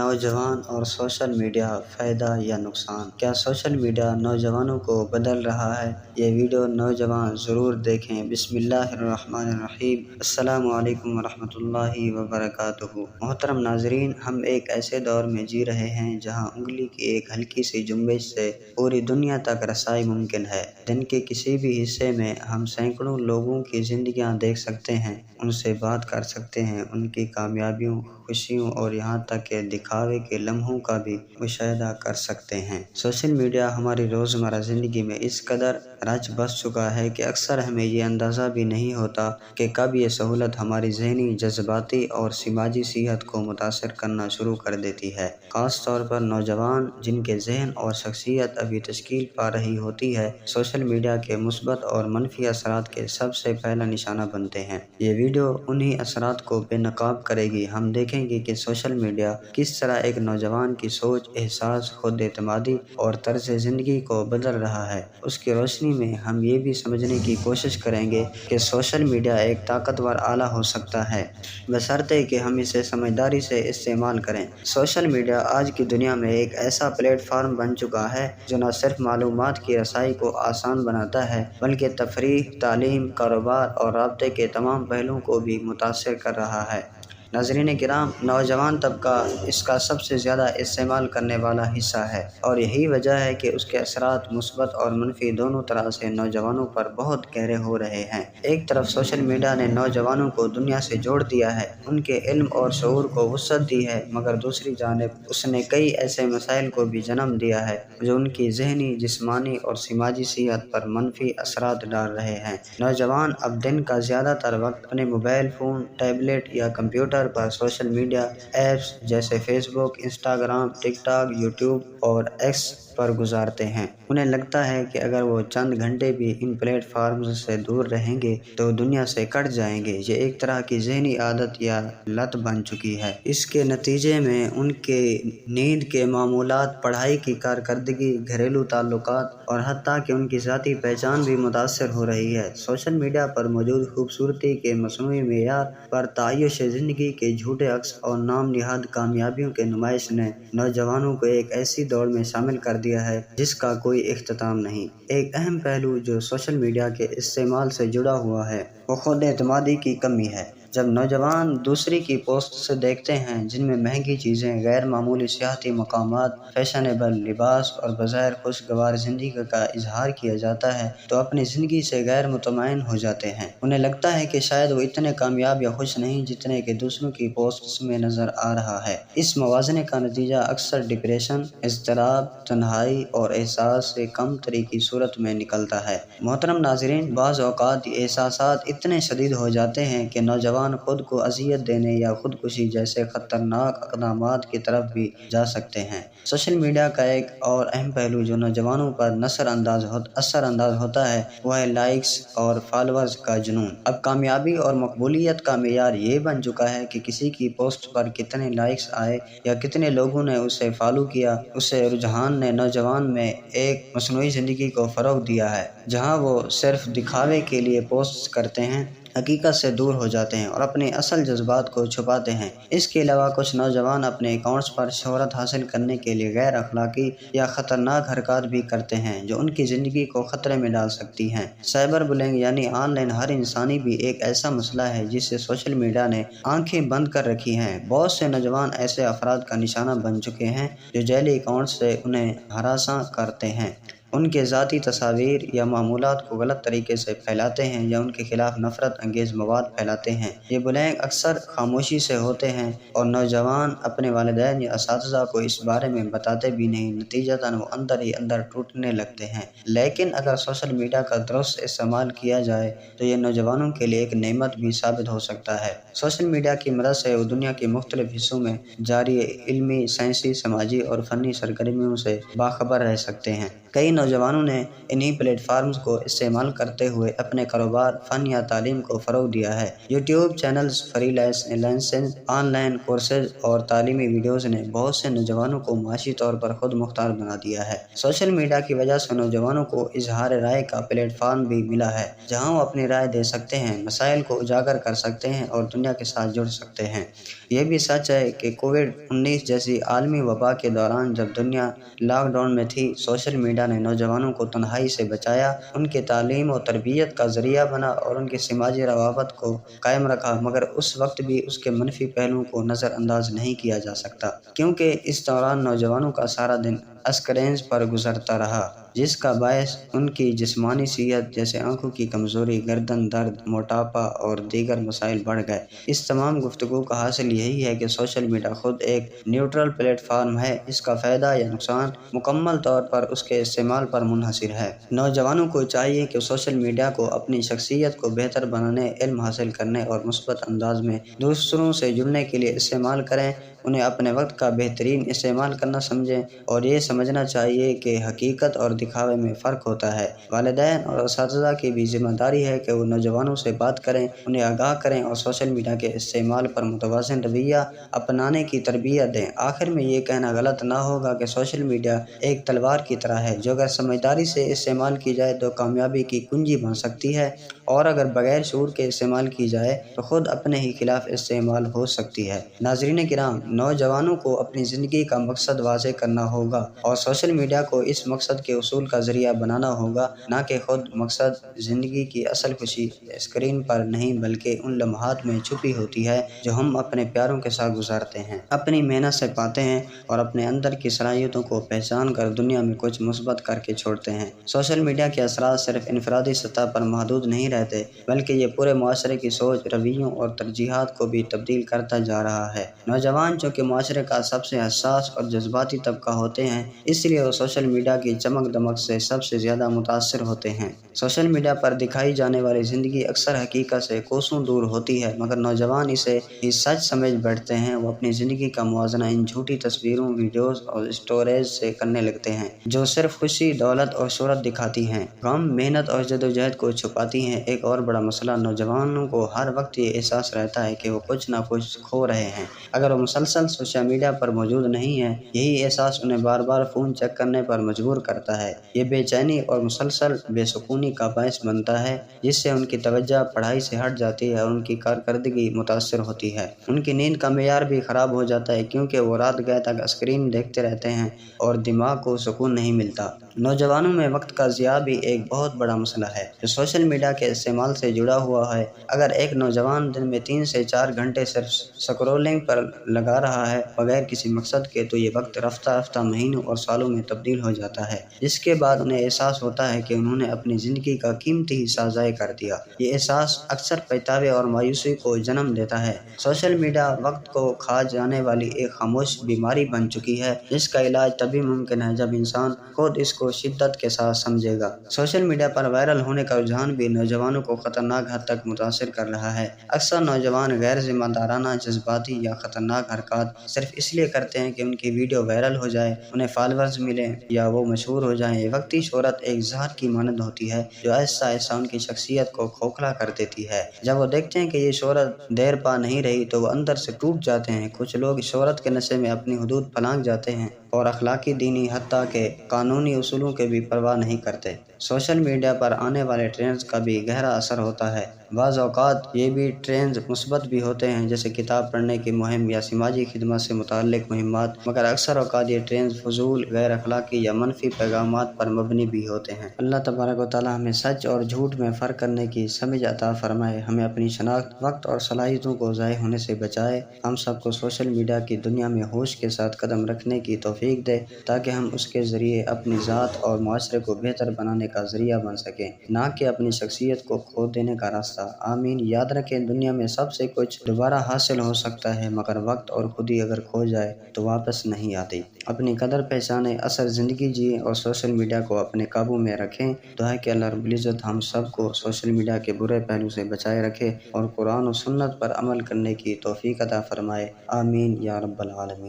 نوجوان اور social media, فائدہ یا نقصان؟ کیا سوشل میڈیا نوجوانوں کو بدل رہا ہے؟ یہ ویڈیو نوجوان ضرور دیکھیں۔ بسم اللہ الرحمن الرحیم۔ السلام علیکم ورحمۃ اللہ وبرکاتہ۔ محترم ناظرین، ہم ایک ایسے دور میں جی رہے ہیں جہاں انگلی کی ایک ہلکی سی جنبش سے پوری دنیا تک رسائی ممکن ہے۔ دن کے کسی بھی حصے میں ہم سینکڑوں لوگوں کی زندگیاں دیکھ سکتے ہیں، ان سے بات کر سکتے ہیں، ان کی کامیابیوں، خوشیوں اور یہاں تک کہ دکھاوے کے لمحوں کا بھی مشاہدہ کر سکتے ہیں۔ سوشل میڈیا ہماری روزمرہ زندگی میں اس قدر رچ بس چکا ہے کہ اکثر ہمیں یہ اندازہ بھی نہیں ہوتا کہ کب یہ سہولت ہماری ذہنی، جذباتی اور سماجی صحت کو متاثر کرنا شروع کر دیتی ہے۔ خاص طور پر نوجوان، جن کے ذہن اور شخصیت ابھی تشکیل پا رہی ہوتی ہے، سوشل میڈیا کے مثبت اور منفی اثرات کے سب سے پہلا نشانہ بنتے ہیں۔ یہ ویڈیو انہی اثرات کو بے نقاب کرے گی۔ ہم دیکھیں گے کہ سوشل میڈیا کس طرح ایک نوجوان کی سوچ، احساس، خود اعتمادی اور طرز زندگی کو بدل رہا ہے۔ اس کی روشنی میں ہم یہ بھی سمجھنے کی کوشش کریں گے کہ سوشل میڈیا ایک طاقتور آلہ ہو سکتا ہے، بشرطے کہ ہم اسے سمجھداری سے استعمال کریں۔ سوشل میڈیا آج کی دنیا میں ایک ایسا پلیٹ فارم بن چکا ہے جو نہ صرف معلومات کی رسائی کو آسان بناتا ہے بلکہ تفریح، تعلیم، کاروبار اور رابطے کے تمام پہلوؤں کو بھی متاثر کر رہا ہے۔ ناظرین کرام، نوجوان طبقہ اس کا سب سے زیادہ استعمال کرنے والا حصہ ہے اور یہی وجہ ہے کہ اس کے اثرات مثبت اور منفی دونوں طرح سے نوجوانوں پر بہت گہرے ہو رہے ہیں۔ ایک طرف سوشل میڈیا نے نوجوانوں کو دنیا سے جوڑ دیا ہے، ان کے علم اور شعور کو وسعت دی ہے، مگر دوسری جانب اس نے کئی ایسے مسائل کو بھی جنم دیا ہے جو ان کی ذہنی، جسمانی اور سماجی صحت پر منفی اثرات ڈال رہے ہیں۔ نوجوان اب دن کا زیادہ تر وقت اپنے موبائل فون، ٹیبلٹ یا کمپیوٹر پر سوشل میڈیا ایپس جیسے فیس بک، انسٹاگرام، ٹک ٹاک، یوٹیوب اور ایکس پر گزارتے ہیں۔ انہیں لگتا ہے کہ اگر وہ چند گھنٹے بھی ان پلیٹ فارمز سے دور رہیں گے تو دنیا سے کٹ جائیں گے۔ یہ ایک طرح کی ذہنی عادت یا لت بن چکی ہے۔ اس کے نتیجے میں ان کے نیند کے معمولات، پڑھائی کی کارکردگی، گھریلو تعلقات اور حتیٰ کہ ان کی ذاتی پہچان بھی متاثر ہو رہی ہے۔ سوشل میڈیا پر موجود خوبصورتی کے مصنوعی معیار پر تعیش زندگی کے جھوٹے عکس اور نام نہاد کامیابیوں کے نمائش نے نوجوانوں کو ایک ایسی دوڑ میں شامل کر دیا ہے جس کا کوئی اختتام نہیں۔ ایک اہم پہلو جو سوشل میڈیا کے استعمال سے جڑا ہوا ہے وہ خود اعتمادی کی کمی ہے۔ جب نوجوان دوسری کی پوسٹ سے دیکھتے ہیں جن میں مہنگی چیزیں، غیر معمولی سیاحتی مقامات، فیشنیبل لباس اور بظاہر خوشگوار زندگی کا اظہار کیا جاتا ہے تو اپنی زندگی سے غیر مطمئن ہو جاتے ہیں۔ انہیں لگتا ہے کہ شاید وہ اتنے کامیاب یا خوش نہیں جتنے کہ دوسروں کی پوسٹس میں نظر آ رہا ہے۔ اس موازنے کا نتیجہ اکثر ڈپریشن، اضطراب، تنہائی اور احساس سے کم تری کی صورت میں نکلتا ہے۔ محترم ناظرین، بعض اوقات یہ احساسات اتنے شدید ہو جاتے ہیں کہ نوجوان خود کو اذیت دینے یا خودکشی جیسے خطرناک اقدامات کی طرف بھی جا سکتے ہیں۔ سوشل میڈیا کا ایک اور اہم پہلو جو نوجوانوں پر اثر انداز ہوتا ہے وہ ہے لائکس اور فالوورز کا جنون۔ اب کامیابی اور مقبولیت کا معیار یہ بن چکا ہے کہ کسی کی پوسٹ پر کتنے لائکس آئے یا کتنے لوگوں نے اسے فالو کیا۔ اس رجحان نے نوجوان میں ایک مصنوعی زندگی کو فروغ دیا ہے جہاں وہ صرف دکھاوے کے لیے پوسٹ کرتے ہیں، حقیقت سے دور ہو جاتے ہیں اور اپنے اصل جذبات کو چھپاتے ہیں۔ اس کے علاوہ کچھ نوجوان اپنے اکاؤنٹس پر شہرت حاصل کرنے کے لیے غیر اخلاقی یا خطرناک حرکات بھی کرتے ہیں جو ان کی زندگی کو خطرے میں ڈال سکتی ہیں۔ سائبر بلنگ یعنی آن لائن ہر انسانی بھی ایک ایسا مسئلہ ہے جس سے سوشل میڈیا نے آنکھیں بند کر رکھی ہیں۔ بہت سے نوجوان ایسے افراد کا نشانہ بن چکے ہیں جو جعلی اکاؤنٹس سے انہیں ہراساں کرتے ہیں، ان کے ذاتی تصاویر یا معمولات کو غلط طریقے سے پھیلاتے ہیں یا ان کے خلاف نفرت انگیز مواد پھیلاتے ہیں۔ یہ بلنگ اکثر خاموشی سے ہوتے ہیں اور نوجوان اپنے والدین یا اساتذہ کو اس بارے میں بتاتے بھی نہیں، نتیجتاً وہ اندر ہی اندر ٹوٹنے لگتے ہیں۔ لیکن اگر سوشل میڈیا کا درست استعمال کیا جائے تو یہ نوجوانوں کے لیے ایک نعمت بھی ثابت ہو سکتا ہے۔ سوشل میڈیا کی مدد سے وہ دنیا کے مختلف حصوں میں جاری علمی، سائنسی، سماجی اور فنی سرگرمیوں سے باخبر رہ سکتے ہیں۔ کئی نوجوانوں نے انہی پلیٹ فارمز کو استعمال کرتے ہوئے اپنے کاروبار، فن یا تعلیم کو فروغ دیا ہے۔ YouTube channels, free license, online courses اور تعلیمی ویڈیوز نے بہت سے نوجوانوں کو معاشی طور پر خود مختار بنا دیا ہے۔ سوشل میڈیا کی وجہ سے نوجوانوں کو اظہار رائے کا پلیٹ فارم بھی ملا ہے، جہاں وہ اپنی رائے دے سکتے ہیں، مسائل کو اجاگر کر سکتے ہیں اور دنیا کے ساتھ جڑ سکتے ہیں۔ یہ بھی سچ ہے کہ کووڈ-19 جیسی عالمی وبا کے دوران جب دنیا لاک ڈاؤن میں تھی، سوشل میڈیا نے نوجوانوں کو تنہائی سے بچایا، ان کی تعلیم و تربیت کا ذریعہ بنا اور ان کے سماجی روابط کو قائم رکھا، مگر اس وقت بھی اس کے منفی پہلوؤں کو نظر انداز نہیں کیا جا سکتا، کیونکہ اس دوران نوجوانوں کا سارا دن اسکرینز پر گزرتا رہا، جس کا باعث ان کی جسمانی صحت جیسے آنکھوں کی کمزوری، گردن درد، موٹاپا اور دیگر مسائل بڑھ گئے۔ اس تمام گفتگو کا حاصل یہی ہے کہ سوشل میڈیا خود ایک نیوٹرل پلیٹ فارم ہے، اس کا فائدہ یا نقصان مکمل طور پر اس کے استعمال پر منحصر ہے۔ نوجوانوں کو چاہیے کہ سوشل میڈیا کو اپنی شخصیت کو بہتر بنانے، علم حاصل کرنے اور مثبت انداز میں دوسروں سے جڑنے کے لیے استعمال کریں۔ انہیں اپنے وقت کا بہترین استعمال کرنا سمجھیں اور یہ سمجھنا چاہیے کہ حقیقت اور دکھاوے میں فرق ہوتا ہے۔ والدین اور اساتذہ کی بھی ذمہ داری ہے کہ وہ نوجوانوں سے بات کریں، انہیں آگاہ کریں اور سوشل میڈیا کے استعمال پر متوازن رویہ اپنانے کی تربیت دیں۔ آخر میں یہ کہنا غلط نہ ہوگا کہ سوشل میڈیا ایک تلوار کی طرح ہے، جو اگر سمجھداری سے استعمال کی جائے تو کامیابی کی کنجی بن سکتی ہے، اور اگر بغیر شعور کے استعمال کی جائے تو خود اپنے ہی خلاف استعمال ہو سکتی ہے۔ ناظرین کرام، نوجوانوں کو اپنی زندگی کا مقصد واضح کرنا ہوگا اور سوشل میڈیا کو اس مقصد کے حصول کا ذریعہ بنانا ہوگا، نہ کہ خود مقصد۔ زندگی کی اصل خوشی اسکرین پر نہیں بلکہ ان لمحات میں چھپی ہوتی ہے جو ہم اپنے پیاروں کے ساتھ گزارتے ہیں، اپنی محنت سے پاتے ہیں اور اپنے اندر کی صلاحیتوں کو پہچان کر دنیا میں کچھ مثبت کر کے چھوڑتے ہیں۔ سوشل میڈیا کے اثرات صرف انفرادی سطح پر محدود نہیں رہتے، بلکہ یہ پورے معاشرے کی سوچ، رویوں اور ترجیحات کو بھی تبدیل کرتا جا رہا ہے۔ نوجوان چونکہ معاشرے کا سب سے حساس اور جذباتی طبقہ ہوتے ہیں، اس لیے وہ سوشل میڈیا کی چمک دمک سے سب سے زیادہ متاثر ہوتے ہیں۔ سوشل میڈیا پر دکھائی جانے والی زندگی اکثر حقیقت سے کوسوں دور ہوتی ہے، مگر نوجوان اسے ہی سچ سمجھ بیٹھتے ہیں۔ وہ اپنی زندگی کا موازنہ ان جھوٹی تصویروں، ویڈیوز اور اسٹوریز سے کرنے لگتے ہیں، جو صرف خوشی، دولت اور شہرت دکھاتی ہیں، غم، محنت اور جدوجہد کو چھپاتی ہیں۔ ایک اور بڑا مسئلہ، نوجوانوں کو ہر وقت یہ احساس رہتا ہے کہ وہ کچھ نہ کچھ کھو رہے ہیں اگر وہ مسلسل سوشل میڈیا پر موجود نہیں ہیں۔ یہی احساس انہیں بار بار فون چیک کرنے پر مجبور کرتا ہے۔ یہ بے چینی اور مسلسل بے سکونی کا باعث بنتا ہے، جس سے ان کی توجہ پڑھائی سے ہٹ جاتی ہے اور ان کی کارکردگی متاثر ہوتی ہے۔ ان کی نیند کا معیار بھی خراب ہو جاتا ہے، کیونکہ وہ رات گئے تک اسکرین دیکھتے رہتے ہیں اور دماغ کو سکون نہیں ملتا۔ نوجوانوں میں وقت کا ضیاع بھی ایک بہت بڑا مسئلہ ہے، جو سوشل میڈیا کے استعمال سے جڑا ہوا ہے۔ اگر ایک نوجوان دن میں 3 سے 4 گھنٹے صرف سکرولنگ پر لگا رہا ہے بغیر کسی مقصد کے، تو یہ وقت رفتہ رفتہ مہینوں اور سالوں میں تبدیل ہو جاتا ہے، جس کے بعد انہیں احساس ہوتا ہے کہ انہوں نے اپنی زندگی کا قیمتی حصہ ضائع کر دیا۔ یہ احساس اکثر پچھتاوے اور مایوسی کو جنم دیتا ہے۔ سوشل میڈیا وقت کو کھا جانے والی ایک خاموش بیماری بن چکی ہے، جس کا علاج تبھی ممکن ہے جب انسان خود اس کو شدت کے ساتھ سمجھے گا۔ سوشل میڈیا پر وائرل ہونے کا رجحان بھی نوجوانوں کو خطرناک حد تک متاثر کر رہا ہے۔ اکثر نوجوان غیر ذمہ دارانہ، جذباتی یا خطرناک حرکات صرف اس لیے کرتے ہیں کہ ان کی ویڈیو وائرل ہو جائے، انہیں فالوورز ملیں یا وہ مشہور ہو جائیں۔ یہ وقتی شہرت ایک زہر کی مانند ہوتی ہے، جو آہستہ آہستہ ان کی شخصیت کو کھوکھلا کر دیتی ہے۔ جب وہ دیکھتے ہیں کہ یہ شہرت دیر پا نہیں رہی تو وہ اندر سے ٹوٹ جاتے ہیں۔ کچھ لوگ شہرت کے نشے میں اپنی حدود پھلانگ جاتے ہیں اور اخلاقی، دینی، حتیٰ کہ قانونی اصولوں کی بھی پرواہ نہیں کرتے۔ سوشل میڈیا پر آنے والے ٹرینڈز کا بھی گہرا اثر ہوتا ہے۔ بعض اوقات یہ بھی ٹرینڈز مثبت بھی ہوتے ہیں، جیسے کتاب پڑھنے کی مہم یا سماجی خدمت سے متعلق مہمات، مگر اکثر اوقات یہ ٹرینڈز فضول، غیر اخلاقی یا منفی پیغامات پر مبنی بھی ہوتے ہیں۔ اللہ تبارک و تعالی ہمیں سچ اور جھوٹ میں فرق کرنے کی سمجھ عطا فرمائے، ہمیں اپنی شناخت، وقت اور صلاحیتوں کو ضائع ہونے سے بچائے، ہم سب کو سوشل میڈیا کی دنیا میں ہوش کے ساتھ قدم رکھنے کی توفیق دے، تاکہ ہم اس کے ذریعے اپنی ذات اور معاشرے کو بہتر بنانے کا ذریعہ بن سکیں، نہ کہ اپنی شخصیت کو کھو دینے کا راستہ۔ آمین۔ یاد رکھیں، دنیا میں سب سے کچھ دوبارہ حاصل ہو سکتا ہے، مگر وقت اور خودی اگر کھو جائے تو واپس نہیں آتی۔ اپنی قدر پہچانیں، اصل زندگی جئیں اور سوشل میڈیا کو اپنے قابو میں رکھیں۔ دعا ہے کہ اللہ رب العزت ہم سب کو سوشل میڈیا کے برے پہلو سے بچائے رکھے اور قرآن و سنت پر عمل کرنے کی توفیق عطا فرمائے۔ آمین یا رب العالمین۔